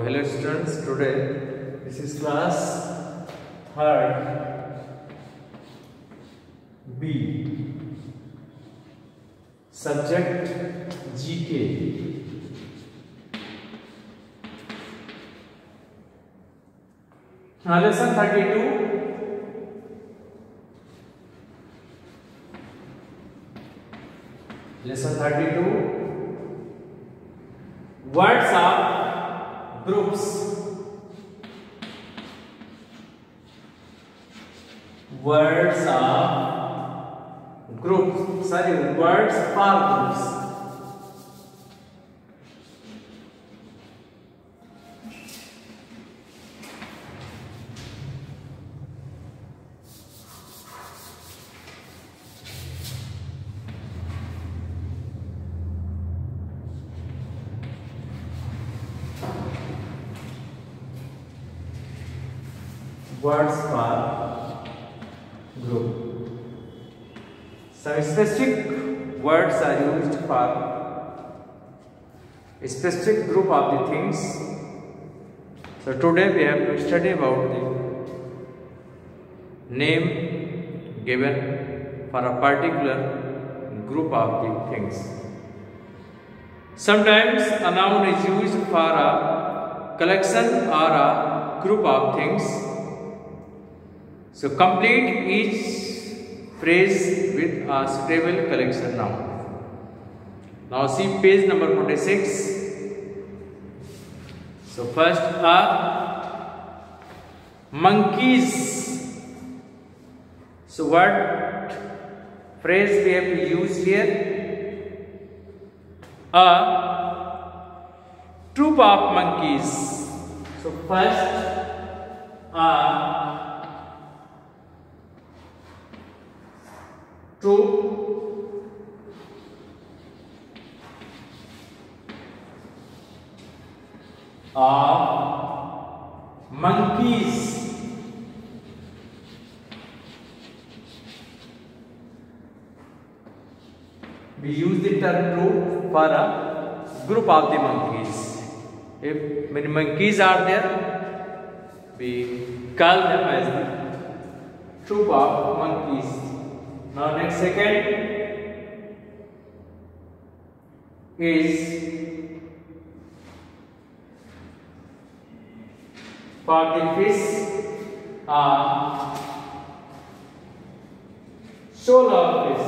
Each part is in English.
hello students, today this is class 3rd B, subject GK. Lesson 32. Lesson 32. Words of groups. Words of groups. Sorry, words for groups. Words for group. Some specific words are used for a specific group of the things. So today we have to study about the name given for a particular group of the things. Sometimes a noun is used for a collection or a group of things. So complete each phrase with a suitable collection noun. Now see page number 46. So first are monkeys. So what phrase we have to use here? A troop of monkeys. So first troop of monkeys. We use the term troop for a group of the monkeys. If many monkeys are there, we call them as the troop of monkeys. Now next second is for the fish, shoal of fish.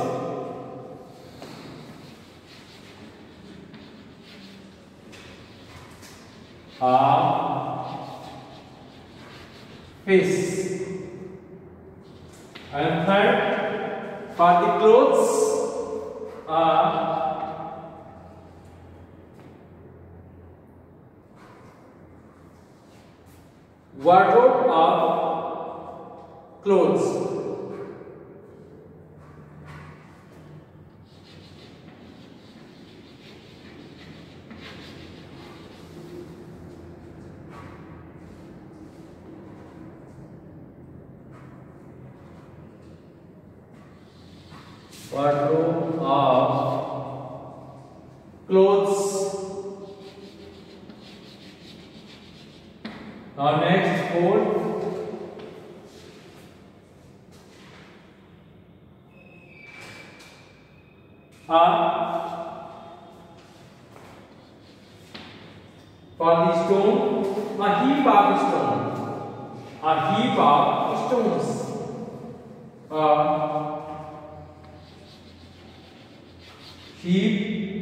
Fish. And third, for the clothes, wardrobe of clothes. Wardrobe of clothes. Now next, fourth, for the stone, a heap of stone, a heap of stones. Heap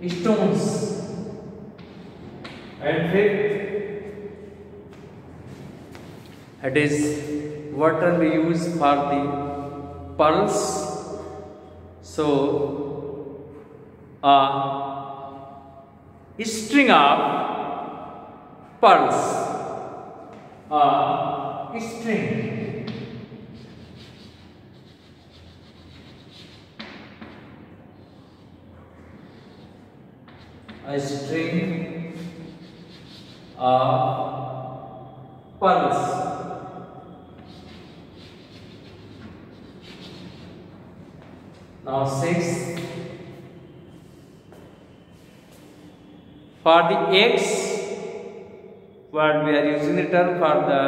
stones. And fifth, it is what term we use for the pearls. So a string of pearls. A string. A string of pearls. Now 6. For the x, what we are using the term for the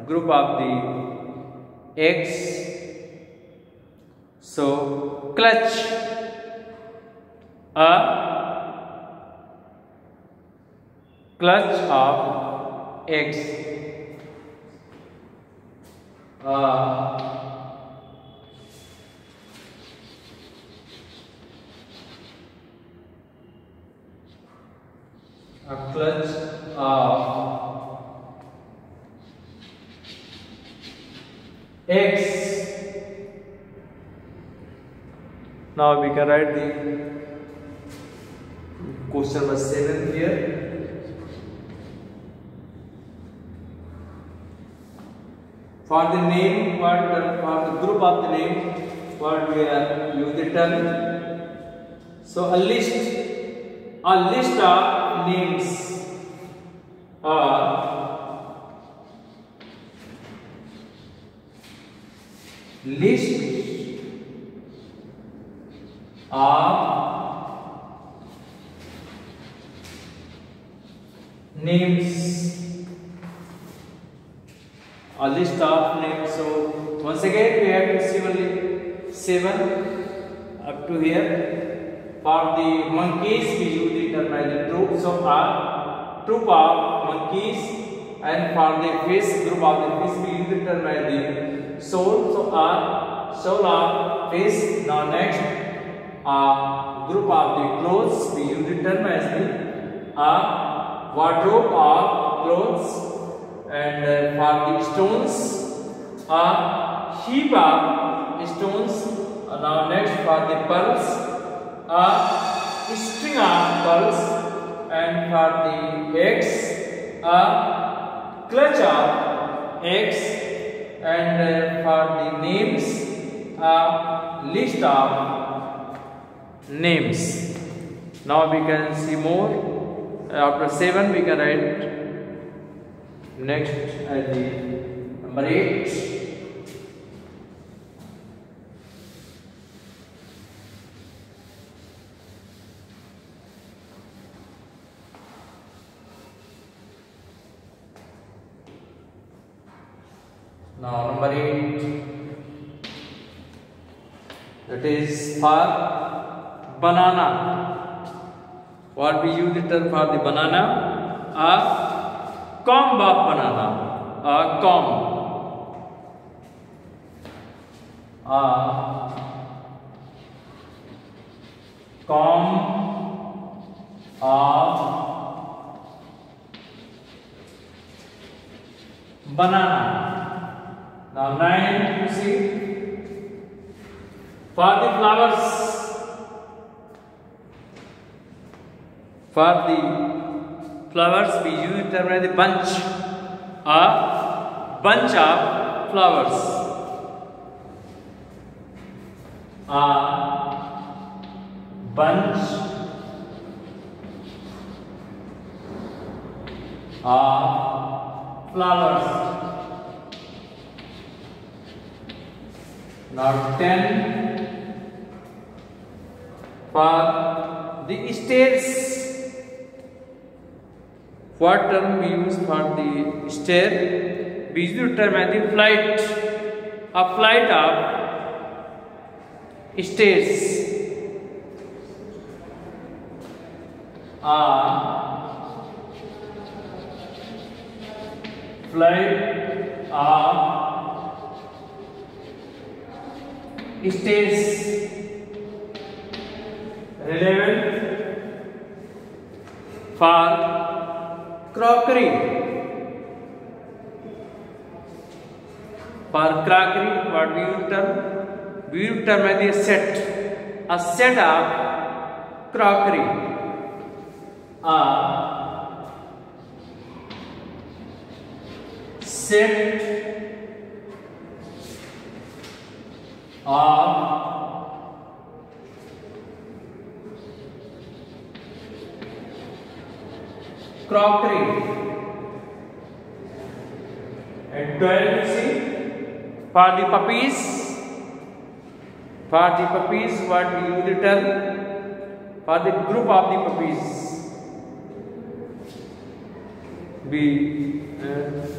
group of the x. So clutch, a clutch of x, a clutch of x. Now we can write the question number 7 here. For the name, for the group of the name, what we are using the term. So a list of names are list of names, a list of names. So once again we have to see only 7 up to here. For the monkeys we use the term as the troops of troop of monkeys, and for the fish, group of the fish, we use the term as the soul. So soul of fish. Now next, group of the clothes, we use the term as the wardrobe of clothes. And for the stones, a heap of stones. Now next, for the pearls, a string of pearls. And for the eggs, a clutch of eggs. And for the names, a list of names. Now we can see more. After 7 we can write next as the number 8. Now number 8, that is for banana. What we use the term for the banana? A comb of banana. A comb. A comb of banana. Now 9, you see, for the flowers, we use the term as the bunch, a bunch of flowers, a bunch of flowers. Now 10, for the stairs. What term we use for the stair? We use the term as the flight. A flight of stairs. A flight of stairs. Relevant for crockery. For crockery, what we use term? We use term as a set. A set of crockery. A set of crockery. And 12, you see, for the puppies, For the puppies, what we use the term? For the group of the puppies, we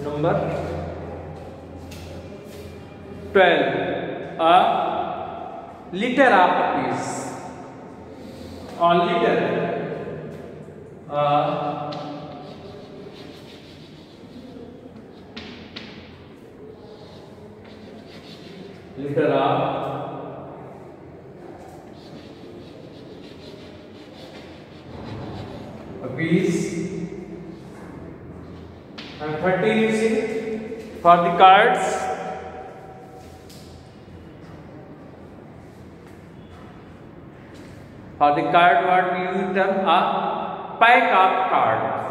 number 12. A litter of puppies. A litter. Litter of puppies. And 13 you see for the cards. For the card, what we use term? A pack of cards.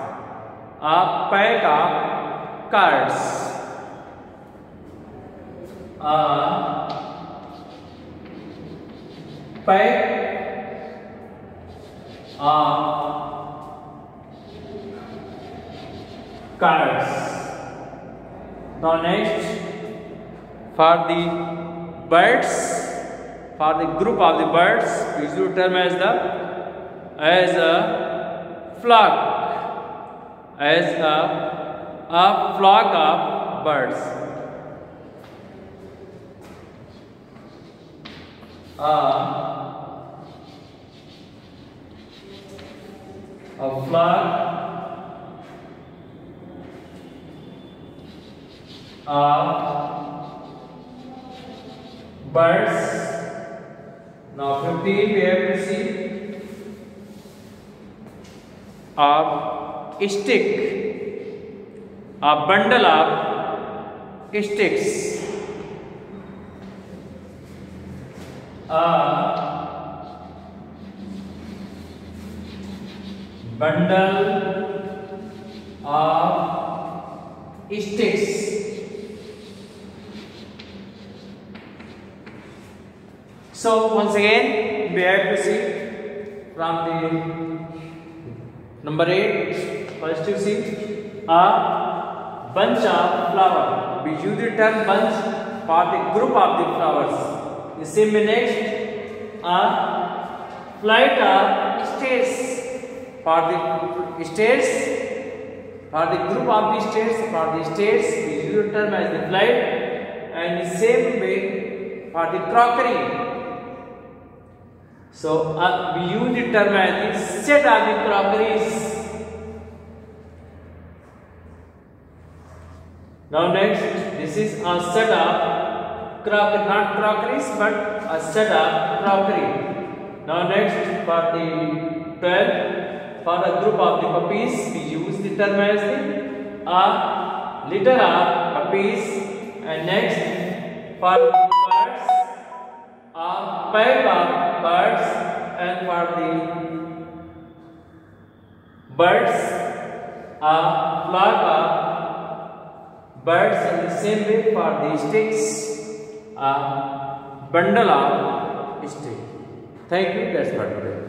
A pack of cards. A pack of cards. Now next, for the birds, for the group of the birds, we use term as a flock, as a flock of birds. A flock of birds. Now 15 we have to see a stick, a bundle of sticks. A bundle of sticks. So once again we have to see from the number 8. First you see a bunch of flower. We use the term bunch for the group of the flowers. You see me next, a flight of stairs. For the stairs, for the group of the stairs, for the stairs we use the term as the flight. And the same way for the crockery. So we use the term as the set of the crockeries. Now next, this is a set of crockery, not crockeries but a set of crockery. Now next, for the 12, for a group of the puppies, we use the term as the a litter of puppies. And next, for the birds, a pack of birds. And for the birds, a flock of birds. In the same way for the sticks, a bundle of sticks. Thank you. That's for today.